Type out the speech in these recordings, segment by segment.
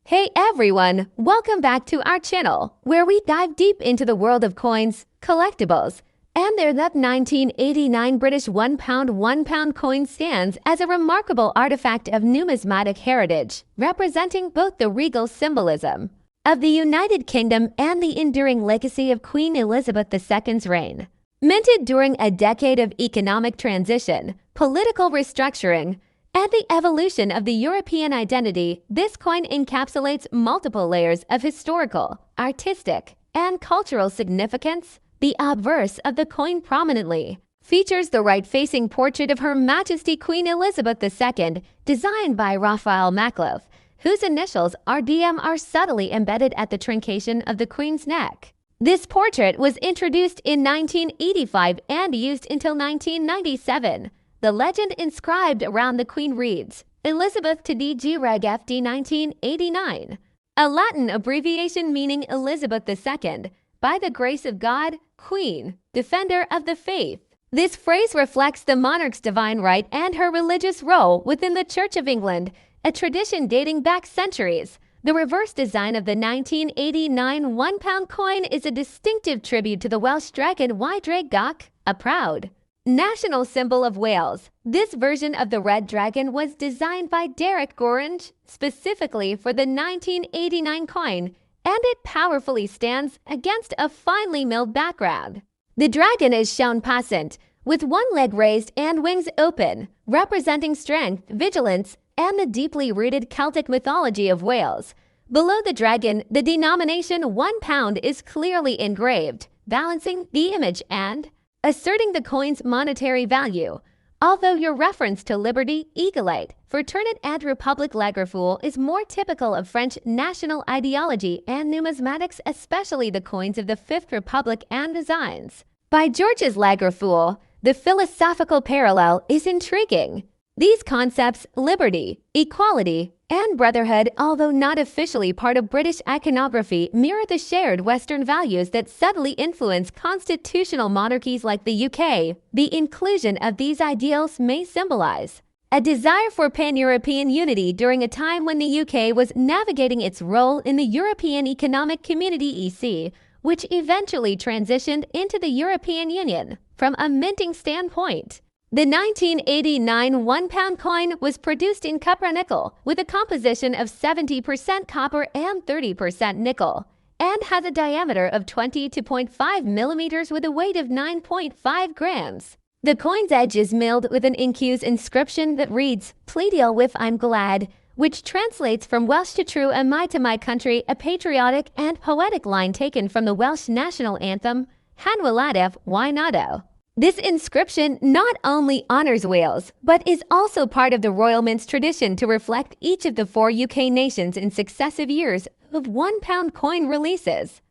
Hey everyone, welcome back to our channel, where we dive deep into the world of coins, collectibles, and their 1989 British £1 coin stands as a remarkable artifact of numismatic heritage, representing both the regal symbolism of the United Kingdom and the enduring legacy of Queen Elizabeth II's reign. Minted during a decade of economic transition, political restructuring, and the evolution of the European identity, this coin encapsulates multiple layers of historical, artistic, and cultural significance. The obverse of the coin prominently features the right-facing portrait of Her Majesty Queen Elizabeth II, designed by Raphael Maklouf, whose initials RDM are subtly embedded at the truncation of the Queen's neck. This portrait was introduced in 1985 and used until 1997. The legend inscribed around the Queen reads, Elizabeth to DG Reg FD 1989, a Latin abbreviation meaning Elizabeth II, by the grace of God, Queen, Defender of the Faith. This phrase reflects the monarch's divine right and her religious role within the Church of England, a tradition dating back centuries. The reverse design of the 1989 £1 coin is a distinctive tribute to the Welsh dragon Ydraig Gach, a proud national symbol of Wales. This version of the red dragon was designed by Derek Gorange specifically for the 1989 coin, and it powerfully stands against a finely milled background. The dragon is shown passant, with one leg raised and wings open, representing strength, vigilance, and the deeply rooted Celtic mythology of Wales. Below the dragon, the denomination £1 is clearly engraved, balancing the image and asserting the coin's monetary value. Although your reference to liberty, egalite, fraternite and republic lagerfeuille is more typical of French national ideology and numismatics, especially the coins of the Fifth Republic and designs by Georges Lagerfeuille, the philosophical parallel is intriguing. These concepts, liberty, equality, and brotherhood, although not officially part of British iconography, mirror the shared Western values that subtly influence constitutional monarchies like the UK. The inclusion of these ideals may symbolize a desire for pan-European unity during a time when the UK was navigating its role in the European Economic Community (EC), which eventually transitioned into the European Union. From a minting standpoint, the 1989 £1 coin was produced in copper nickel with a composition of 70% copper and 30% nickel, and has a diameter of 22.5 millimeters with a weight of 9.5 grams. The coin's edge is milled with an incuse inscription that reads, Pleidil with I'm glad, which translates from Welsh to true am I to my country, a patriotic and poetic line taken from the Welsh national anthem, Han Wladaf Why Nado. This inscription not only honors Wales, but is also part of the Royal Mint's tradition to reflect each of the 4 UK nations in successive years of £1 coin releases.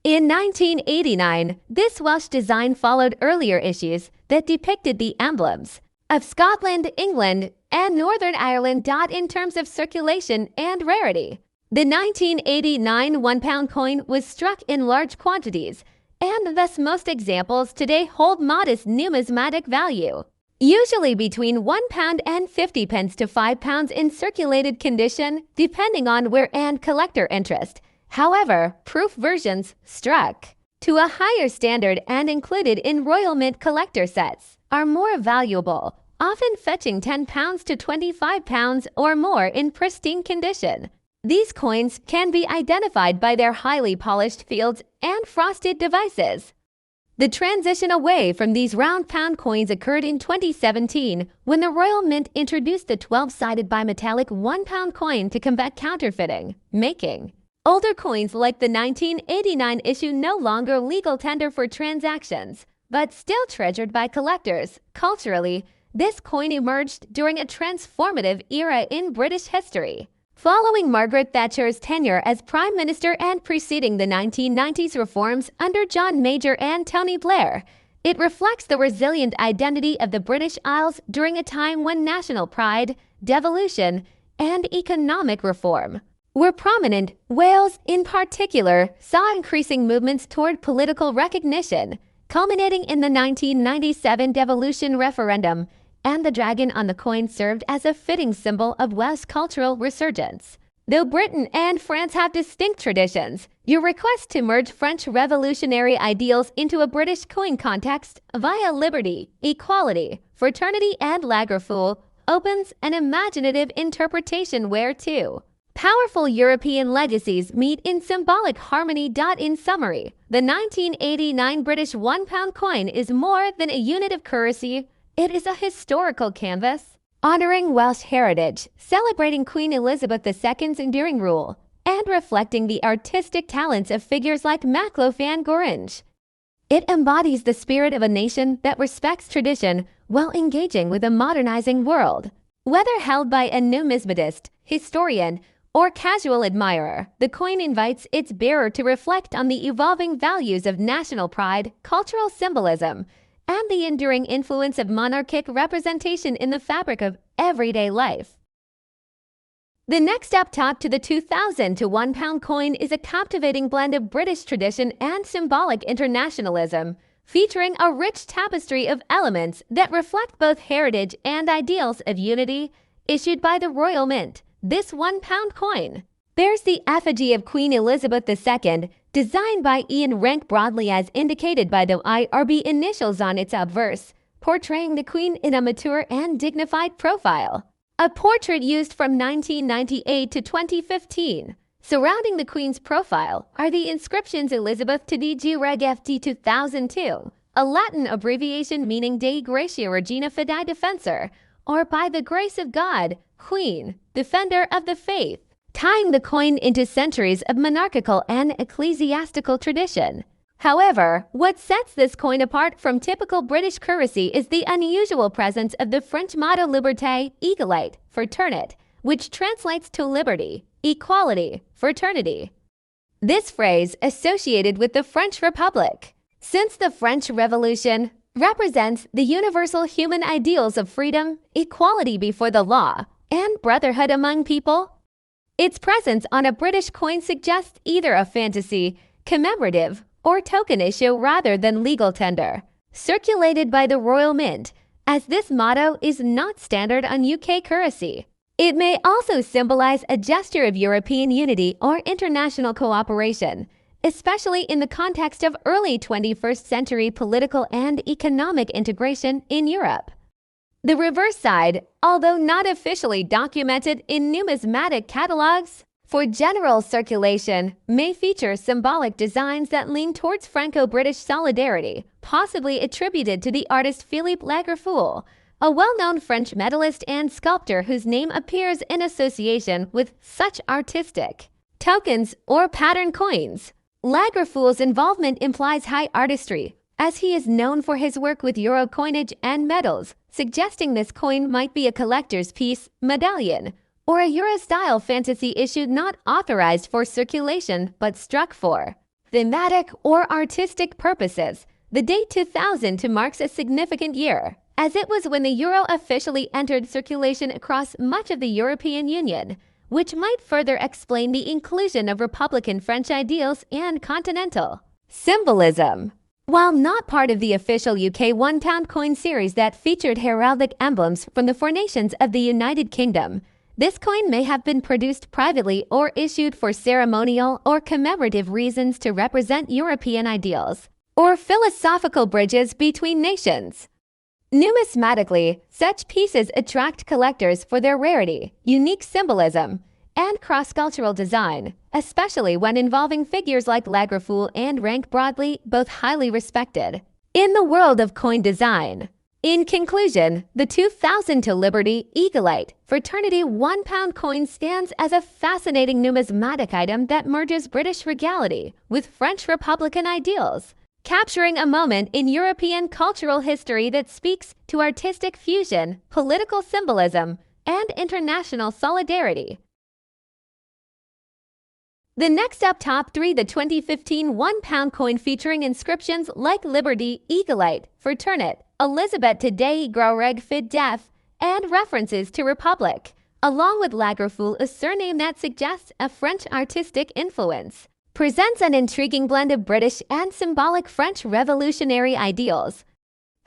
In 1989, this Welsh design followed earlier issues that depicted the emblems of Scotland, England, and Northern Ireland. In terms of circulation and rarity, the 1989 £1 coin was struck in large quantities, and thus most examples today hold modest numismatic value, usually between £1 and 50 pence to £5 in circulated condition, depending on where and collector interest. However, proof versions struck to a higher standard and included in Royal Mint collector sets are more valuable, often fetching £10 to £25 or more in pristine condition. These coins can be identified by their highly polished fields and frosted devices. The transition away from these round pound coins occurred in 2017 when the Royal Mint introduced the 12-sided bimetallic £1 coin to combat counterfeiting, making older coins like the 1989 issue no longer legal tender for transactions, but still treasured by collectors. Culturally, this coin emerged during a transformative era in British history. Following Margaret Thatcher's tenure as Prime Minister and preceding the 1990s reforms under John Major and Tony Blair, it reflects the resilient identity of the British Isles during a time when national pride, devolution, and economic reform were prominent. Wales, in particular, saw increasing movements toward political recognition, culminating in the 1997 devolution referendum, and the dragon on the coin served as a fitting symbol of Welsh cultural resurgence. Though Britain and France have distinct traditions, your request to merge French revolutionary ideals into a British coin context via liberty, equality, fraternity, and lagerfeuille opens an imaginative interpretation where two powerful European legacies meet in symbolic harmony. In summary, the 1989 British £1 coin is more than a unit of currency. It is a historical canvas honoring Welsh heritage, celebrating Queen Elizabeth II's enduring rule, and reflecting the artistic talents of figures like Maklouf and coinage. It embodies the spirit of a nation that respects tradition while engaging with a modernizing world. Whether held by a numismatist, historian, or casual admirer, the coin invites its bearer to reflect on the evolving values of national pride, cultural symbolism, and the enduring influence of monarchic representation in the fabric of everyday life. The next step top to the 2000 to £1 coin is a captivating blend of British tradition and symbolic internationalism, featuring a rich tapestry of elements that reflect both heritage and ideals of unity. Issued by the Royal Mint, this £1 coin bears the effigy of Queen Elizabeth II, designed by Ian Rank broadly as indicated by the IRB initials on its obverse, portraying the Queen in a mature and dignified profile. A portrait used from 1998 to 2015. Surrounding the Queen's profile are the inscriptions Elizabeth to DG Reg FD 2002, a Latin abbreviation meaning Dei Gratia Regina Fidei Defensor, or by the grace of God, Queen, Defender of the Faith, tying the coin into centuries of monarchical and ecclesiastical tradition. However, what sets this coin apart from typical British currency is the unusual presence of the French motto Liberté, Égalité, Fraternité, which translates to liberty, equality, fraternity. This phrase, associated with the French Republic since the French Revolution, represents the universal human ideals of freedom, equality before the law, and brotherhood among people. Its presence on a British coin suggests either a fantasy, commemorative, or token issue rather than legal tender, circulated by the Royal Mint, as this motto is not standard on UK currency. It may also symbolize a gesture of European unity or international cooperation, especially in the context of early 21st century political and economic integration in Europe. The reverse side, although not officially documented in numismatic catalogs for general circulation, may feature symbolic designs that lean towards Franco-British solidarity, possibly attributed to the artist Philippe Lagerfeuille, a well-known French medalist and sculptor whose name appears in association with such artistic tokens or pattern coins. Lagerfeuille's involvement implies high artistry, as he is known for his work with Euro coinage and medals, suggesting this coin might be a collector's piece, medallion, or a Euro-style fantasy issue not authorized for circulation but struck for thematic or artistic purposes. The date 2000 marks a significant year, as it was when the euro officially entered circulation across much of the European Union, which might further explain the inclusion of Republican French ideals and continental symbolism. While not part of the official UK £1 coin series that featured heraldic emblems from the four nations of the United Kingdom, this coin may have been produced privately or issued for ceremonial or commemorative reasons to represent European ideals or philosophical bridges between nations. Numismatically, such pieces attract collectors for their rarity, unique symbolism, and cross-cultural design, especially when involving figures like Lagerfeuille and Rank broadly, both highly respected in the world of coin design. In conclusion, the 2000 to Liberty, Égalité, Fraternity £1 coin stands as a fascinating numismatic item that merges British regality with French Republican ideals, capturing a moment in European cultural history that speaks to artistic fusion, political symbolism, and international solidarity. The next up, top 3, the 2015 £1 coin featuring inscriptions like Liberty, Égalité, Fraternité, Elizabeth to Dei Greg Fid Def, and references to Republic, along with Lagerfeuille, a surname that suggests a French artistic influence, presents an intriguing blend of British and symbolic French revolutionary ideals.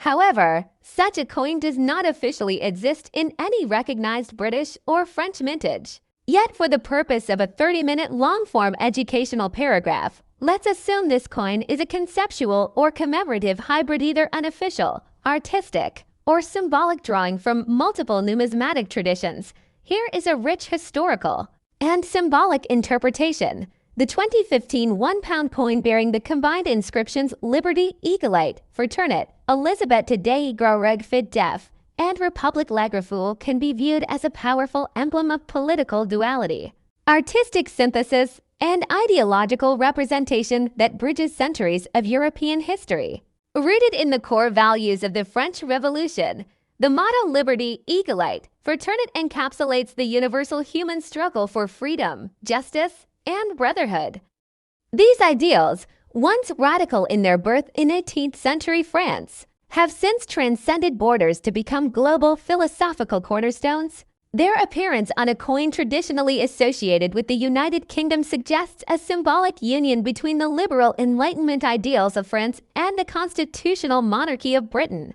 However, such a coin does not officially exist in any recognized British or French mintage. Yet for the purpose of a 30-minute long-form educational paragraph, let's assume this coin is a conceptual or commemorative hybrid, either unofficial, artistic, or symbolic drawing from multiple numismatic traditions. Here is a rich historical and symbolic interpretation. The 2015 £1 coin bearing the combined inscriptions Liberty Eaglite, Fraternit, Elizabeth Today Groreg Fid Def, and Republic Lagerfool can be viewed as a powerful emblem of political duality, artistic synthesis, and ideological representation that bridges centuries of European history. Rooted in the core values of the French Revolution, the motto Liberty Eaglite, Fraternit encapsulates the universal human struggle for freedom, justice, and brotherhood. These ideals, once radical in their birth in 18th century France, have since transcended borders to become global philosophical cornerstones. Their appearance on a coin traditionally associated with the United Kingdom suggests a symbolic union between the liberal Enlightenment ideals of France and the constitutional monarchy of Britain.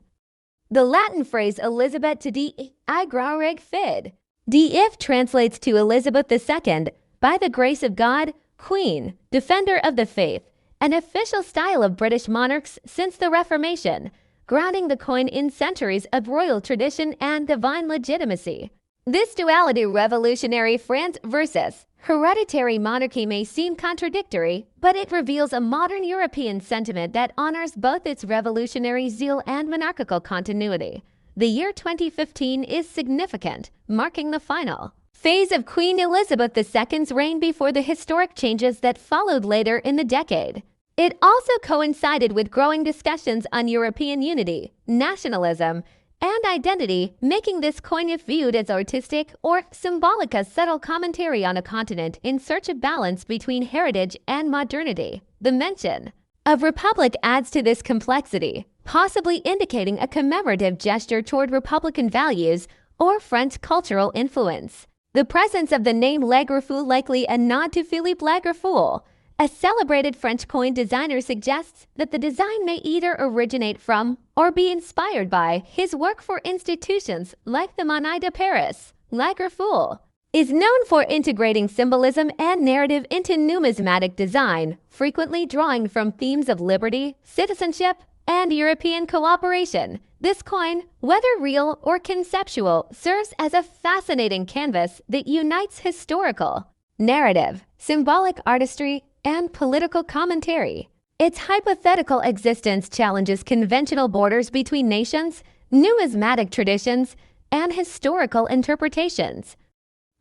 The Latin phrase Elizabeth Today Groreg Fid Def translates to Elizabeth II, by the grace of God, Queen, Defender of the Faith, an official style of British monarchs since the Reformation, grounding the coin in centuries of royal tradition and divine legitimacy. This duality, revolutionary France versus hereditary monarchy, may seem contradictory, but it reveals a modern European sentiment that honors both its revolutionary zeal and monarchical continuity. The year 2015 is significant, marking the final phase of Queen Elizabeth II's reign before the historic changes that followed later in the decade. It also coincided with growing discussions on European unity, nationalism, and identity, making this coin, if viewed as artistic or symbolic, a subtle commentary on a continent in search of balance between heritage and modernity. The mention of Republic adds to this complexity, possibly indicating a commemorative gesture toward Republican values or French cultural influence. The presence of the name Lagerfool, likely a nod to Philippe Lagerfool, a celebrated French coin designer, suggests that the design may either originate from or be inspired by his work for institutions like the Monnaie de Paris. Lagerfool is known for integrating symbolism and narrative into numismatic design, frequently drawing from themes of liberty, citizenship, and European cooperation. This coin, whether real or conceptual, serves as a fascinating canvas that unites historical, narrative, symbolic artistry, and political commentary. Its hypothetical existence challenges conventional borders between nations, numismatic traditions, and historical interpretations.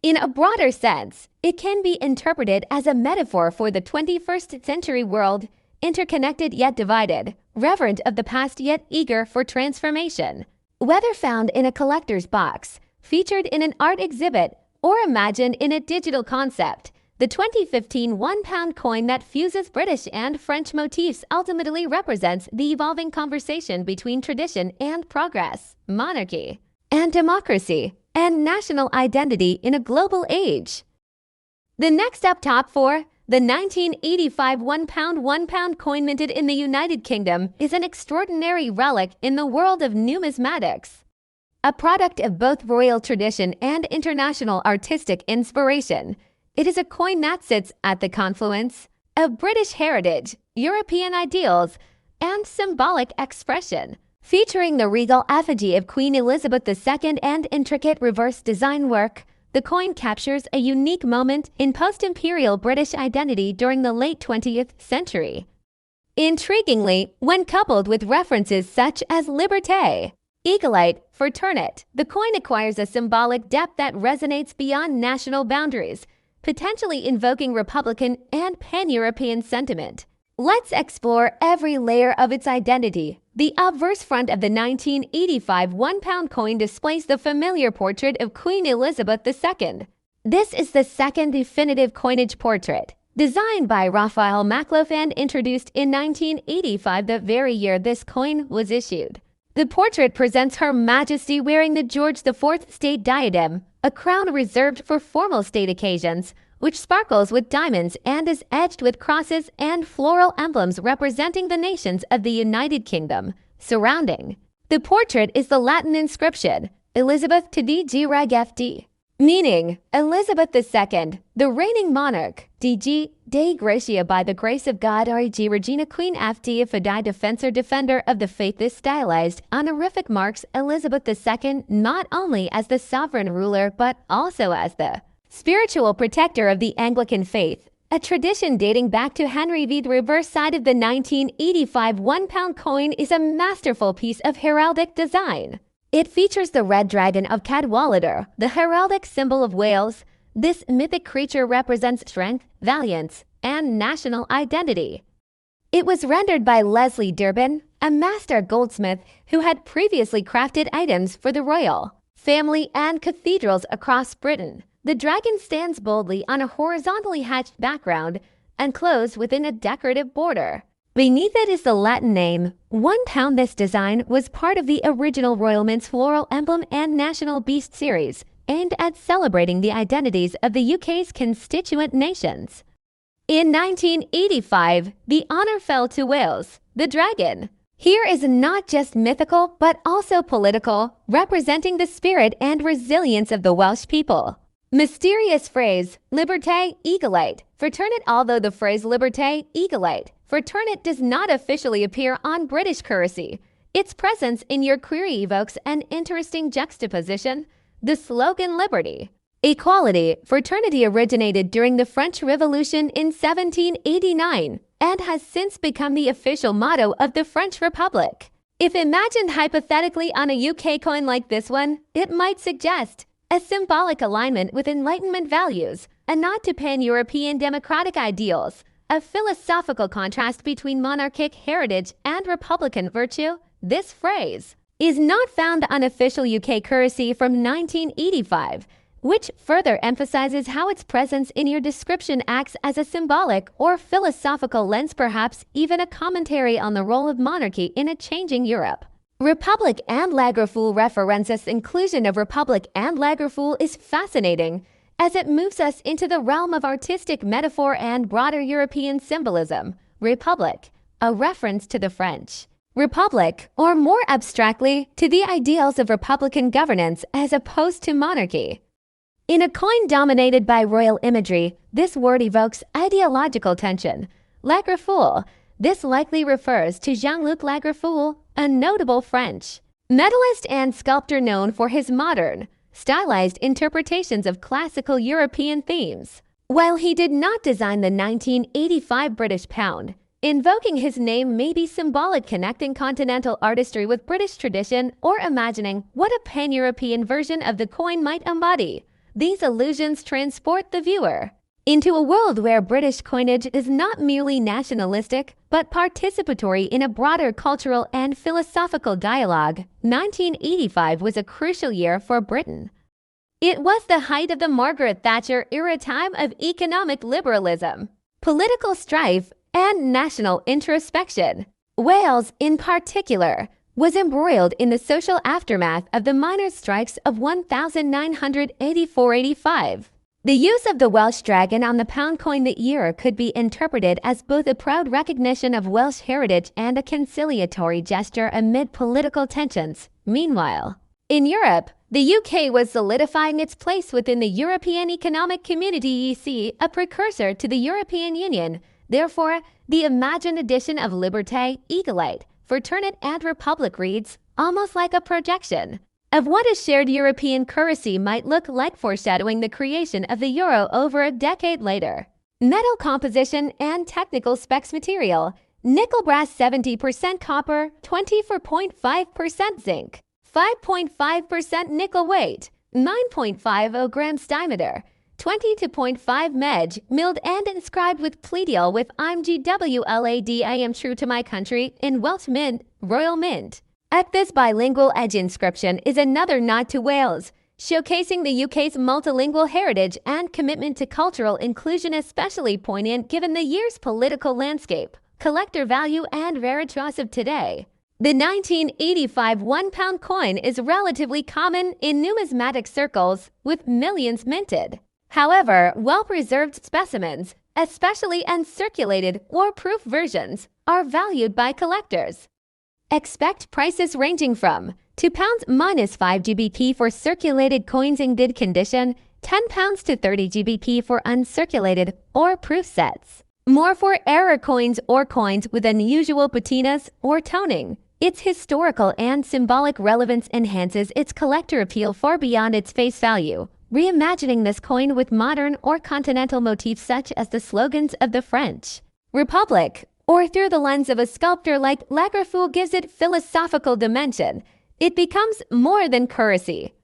In a broader sense, it can be interpreted as a metaphor for the 21st century world, interconnected yet divided, reverent of the past yet eager for transformation. Whether found in a collector's box, featured in an art exhibit, or imagined in a digital concept, the 2015 £1 coin that fuses British and French motifs ultimately represents the evolving conversation between tradition and progress, monarchy and democracy, and national identity in a global age. The next up, top 4, the 1985 £1 coin minted in the United Kingdom, is an extraordinary relic in the world of numismatics. A product of both royal tradition and international artistic inspiration, it is a coin that sits at the confluence of British heritage, European ideals, and symbolic expression. Featuring the regal effigy of Queen Elizabeth II and intricate reverse design work, the coin captures a unique moment in post-imperial British identity during the late 20th century. Intriguingly, when coupled with references such as Liberté, Eaglite, Fraternit, the coin acquires a symbolic depth that resonates beyond national boundaries, potentially invoking Republican and pan-European sentiment. Let's explore every layer of its identity. The obverse front of the 1985 £1 coin displays the familiar portrait of Queen Elizabeth II. This is the second definitive coinage portrait, designed by Raphael Maklouf and introduced in 1985, the very year this coin was issued. The portrait presents Her Majesty wearing the George IV state diadem, a crown reserved for formal state occasions, which sparkles with diamonds and is edged with crosses and floral emblems representing the nations of the United Kingdom. Surrounding the portrait is the Latin inscription, Elizabeth Today Groreg Fd, Meaning, Elizabeth II, the reigning monarch, DG, Dei Gratia by the grace of God REG Regina Queen FD Fidei Defender of the Faith. This stylized honorific marks Elizabeth II not only as the sovereign ruler but also as the spiritual protector of the Anglican faith, a tradition dating back to Henry V. The reverse side of the 1985 £1 coin is a masterful piece of heraldic design. It features the red dragon of Cadwallader, the heraldic symbol of Wales. This mythic creature represents strength, valiance, and national identity. It was rendered by Leslie Durbin, a master goldsmith who had previously crafted items for the royal family and cathedrals across Britain. The dragon stands boldly on a horizontally hatched background, enclosed within a decorative border. Beneath it is the Latin name, £1. This design was part of the original Royal Mint's floral emblem and National Beast series, aimed at celebrating the identities of the UK's constituent nations. In 1985, the honor fell to Wales, the dragon. Here is not just mythical, but also political, representing the spirit and resilience of the Welsh people. Mysterious phrase, Liberté Egalite, fraternit. Although the phrase Liberté Egalite, fraternit does not officially appear on British currency, its presence in your query evokes an interesting juxtaposition. The slogan Liberty, Equality, fraternity originated during the French Revolution in 1789 and has since become the official motto of the French Republic. If imagined hypothetically on a UK coin like this one, it might suggest a symbolic alignment with Enlightenment values, a nod to pan-European democratic ideals, a philosophical contrast between monarchic heritage and republican virtue. This phrase is not found on official UK currency from 1985, which further emphasizes how its presence in your description acts as a symbolic or philosophical lens, perhaps even a commentary on the role of monarchy in a changing Europe. Republic and Lagerfeuille references. Inclusion of Republic and Lagerfeuille is fascinating, as it moves us into the realm of artistic metaphor and broader European symbolism. Republic, a reference to the French Republic, or more abstractly, to the ideals of republican governance as opposed to monarchy. In a coin dominated by royal imagery, this word evokes ideological tension. Lagerfeuille, this likely refers to Jean-Luc Lagerfeuille, a notable French medalist and sculptor known for his modern, stylized interpretations of classical European themes. While he did not design the 1985 British pound, invoking his name may be symbolic, connecting continental artistry with British tradition or imagining what a pan-European version of the coin might embody. These allusions transport the viewer into a world where British coinage is not merely nationalistic, but participatory in a broader cultural and philosophical dialogue. 1985 was a crucial year for Britain. It was the height of the Margaret Thatcher era, time of economic liberalism, political strife, and national introspection. Wales, in particular, was embroiled in the social aftermath of the miners' strikes of 1984–85. The use of the Welsh dragon on the pound coin that year could be interpreted as both a proud recognition of Welsh heritage and a conciliatory gesture amid political tensions. Meanwhile, in Europe, the UK was solidifying its place within the European Economic Community (EC), a precursor to the European Union. Therefore, the imagined addition of Liberté Egalite, fraternit and republic reads almost like a projection of what a shared European currency might look like, foreshadowing the creation of the euro over a decade later. Metal composition and technical specs. Material: nickel brass 70% copper, 24.5% zinc, 5.5% nickel weight, 9.50 grams diameter, 22.5 meg, milled and inscribed with pledial with IMGWLAD. I am true to my country in Welsh Mint, Royal Mint. At this bilingual edge inscription is another nod to Wales, showcasing the UK's multilingual heritage and commitment to cultural inclusion, especially poignant given the year's political landscape, collector value, and veritas of today. The 1985 £1 coin is relatively common in numismatic circles, with millions minted. However, well-preserved specimens, especially uncirculated or proof versions, are valued by collectors. Expect prices ranging from £2 minus 5 GBP for circulated coins in good condition £10 to 30 GBP for uncirculated or proof sets. More for error coins or coins with unusual patinas or toning. Its historical and symbolic relevance enhances its collector appeal far beyond its face value, reimagining this coin with modern or continental motifs such as the slogans of the French Republic, or through the lens of a sculptor like Maklouf gives it philosophical dimension. It becomes more than currency.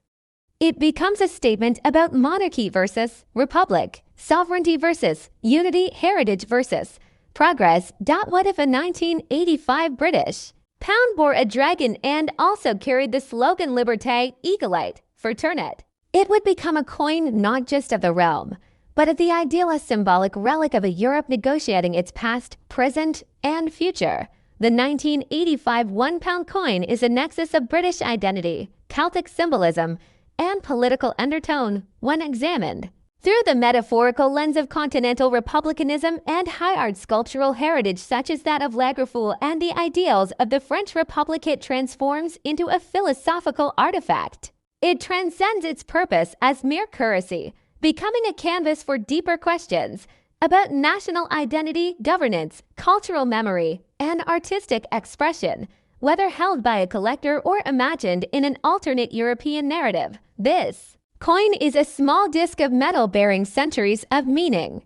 It becomes a statement about monarchy versus republic, sovereignty versus unity, heritage versus progress. What if a 1985 British pound bore a dragon and also carried the slogan Liberté, Égalité, Fraternité? It would become a coin not just of the realm, but of the ideal, a symbolic relic of a Europe negotiating its past, present, and future. The 1985 £1 coin is a nexus of British identity, Celtic symbolism, and political undertone when examined through the metaphorical lens of continental republicanism and high art sculptural heritage such as that of Maklouf and the ideals of the French Republic. It transforms into a philosophical artifact. It transcends its purpose as mere currency, becoming a canvas for deeper questions about national identity, governance, cultural memory, and artistic expression, whether held by a collector or imagined in an alternate European narrative. This coin is a small disc of metal bearing centuries of meaning.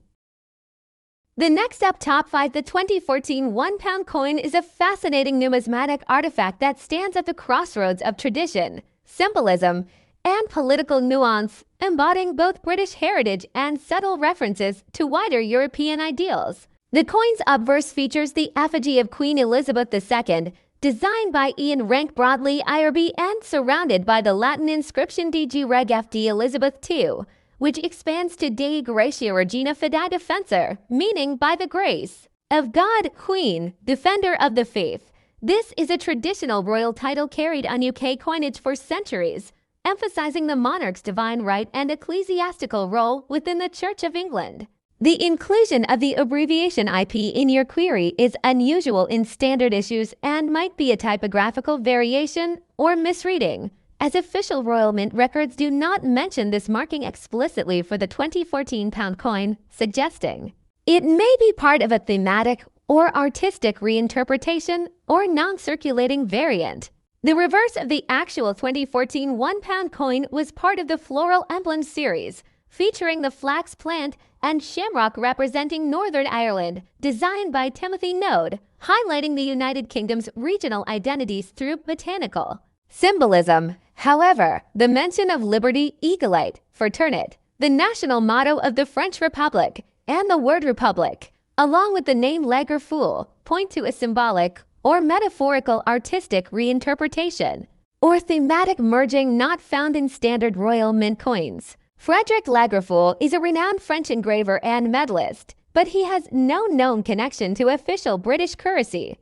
The next up, top 5. The 2014 £1 coin is a fascinating numismatic artifact that stands at the crossroads of tradition, symbolism, and political nuance, embodying both British heritage and subtle references to wider European ideals. The coin's obverse features the effigy of Queen Elizabeth II, designed by Ian Rank Broadley IRB and surrounded by the Latin inscription DG Reg FD Elizabeth II, which expands to Dei Gratia Regina Fidei Defensor, meaning by the grace of God, Queen, Defender of the Faith. This is a traditional royal title carried on UK coinage for centuries, emphasizing the monarch's divine right and ecclesiastical role within the Church of England. The inclusion of the abbreviation IP in your query is unusual in standard issues and might be a typographical variation or misreading, as official Royal Mint records do not mention this marking explicitly for the 2014 pound coin, suggesting it may be part of a thematic or artistic reinterpretation or non-circulating variant. The reverse of the actual 2014 £1 coin was part of the Floral Emblems series, featuring the flax plant and shamrock representing Northern Ireland, designed by Timothy Node, highlighting the United Kingdom's regional identities through botanical symbolism. However, the mention of Liberté, Égalité, Fraternité, the national motto of the French Republic, and the word Republic, along with the name Maklouf, point to a symbolic or metaphorical artistic reinterpretation or thematic merging not found in standard Royal Mint coins. Frederick Maklouf is a renowned French engraver and medalist, but he has no known connection to official British currency.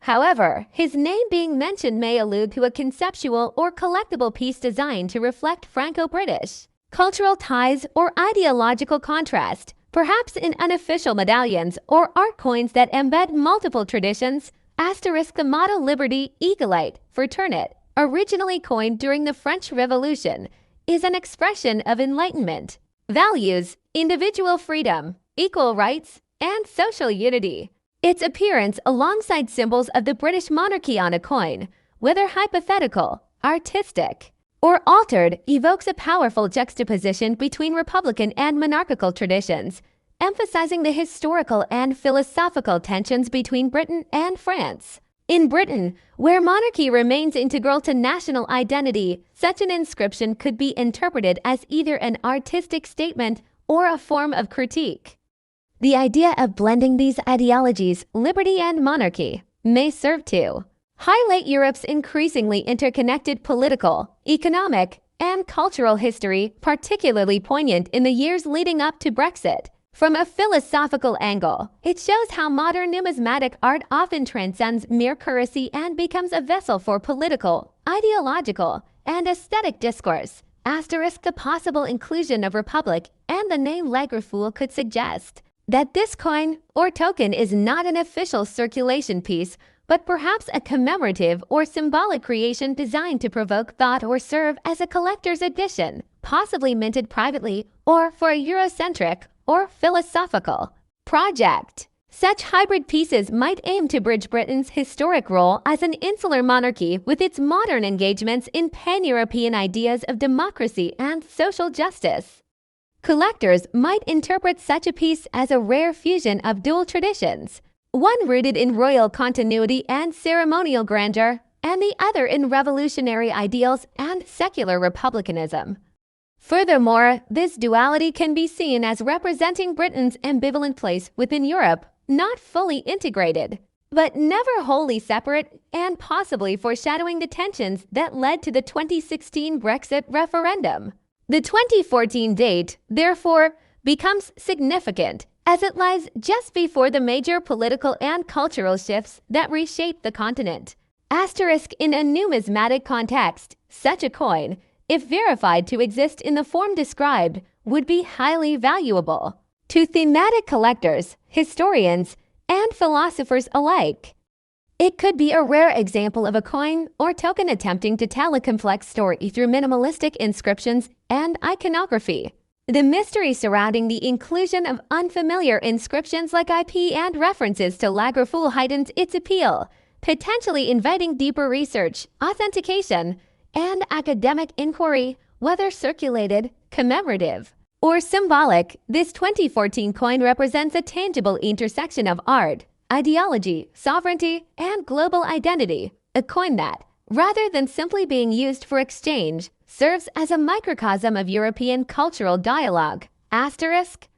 However, his name being mentioned may allude to a conceptual or collectible piece designed to reflect Franco-British cultural ties or ideological contrast, perhaps in unofficial medallions or art coins that embed multiple traditions. The motto Liberté, Égalité, Fraternité, originally coined during the French Revolution, is an expression of Enlightenment values, individual freedom, equal rights, and social unity. Its appearance alongside symbols of the British monarchy on a coin, whether hypothetical, artistic, or altered, evokes a powerful juxtaposition between republican and monarchical traditions, emphasizing the historical and philosophical tensions between Britain and France. In Britain, where monarchy remains integral to national identity, such an inscription could be interpreted as either an artistic statement or a form of critique. The idea of blending these ideologies, liberty and monarchy, may serve to highlight Europe's increasingly interconnected political, economic, and cultural history, particularly poignant in the years leading up to Brexit. From a philosophical angle, it shows how modern numismatic art often transcends mere currency and becomes a vessel for political, ideological, and aesthetic discourse. The possible inclusion of Republic and the name Maklouf could suggest that this coin or token is not an official circulation piece, but perhaps a commemorative or symbolic creation designed to provoke thought or serve as a collector's edition, possibly minted privately or for a Eurocentric or philosophical project. Such hybrid pieces might aim to bridge Britain's historic role as an insular monarchy with its modern engagements in pan-European ideas of democracy and social justice. Collectors might interpret such a piece as a rare fusion of dual traditions, one rooted in royal continuity and ceremonial grandeur, and the other in revolutionary ideals and secular republicanism. Furthermore, this duality can be seen as representing Britain's ambivalent place within Europe, not fully integrated, but never wholly separate, and possibly foreshadowing the tensions that led to the 2016 Brexit referendum. The 2014 date, therefore, becomes significant as it lies just before the major political and cultural shifts that reshaped the continent. Asterisk in a numismatic context, such a coin, if verified to exist in the form described, would be highly valuable to thematic collectors, historians, and philosophers alike. It could be a rare example of a coin or token attempting to tell a complex story through minimalistic inscriptions and iconography. The mystery surrounding the inclusion of unfamiliar inscriptions like IP and references to Lagraful heightens its appeal, potentially inviting deeper research, authentication, and academic inquiry, whether circulated, commemorative, or symbolic. This 2014 coin represents a tangible intersection of art, ideology, sovereignty, and global identity. A coin that, rather than simply being used for exchange, serves as a microcosm of European cultural dialogue. Asterisk.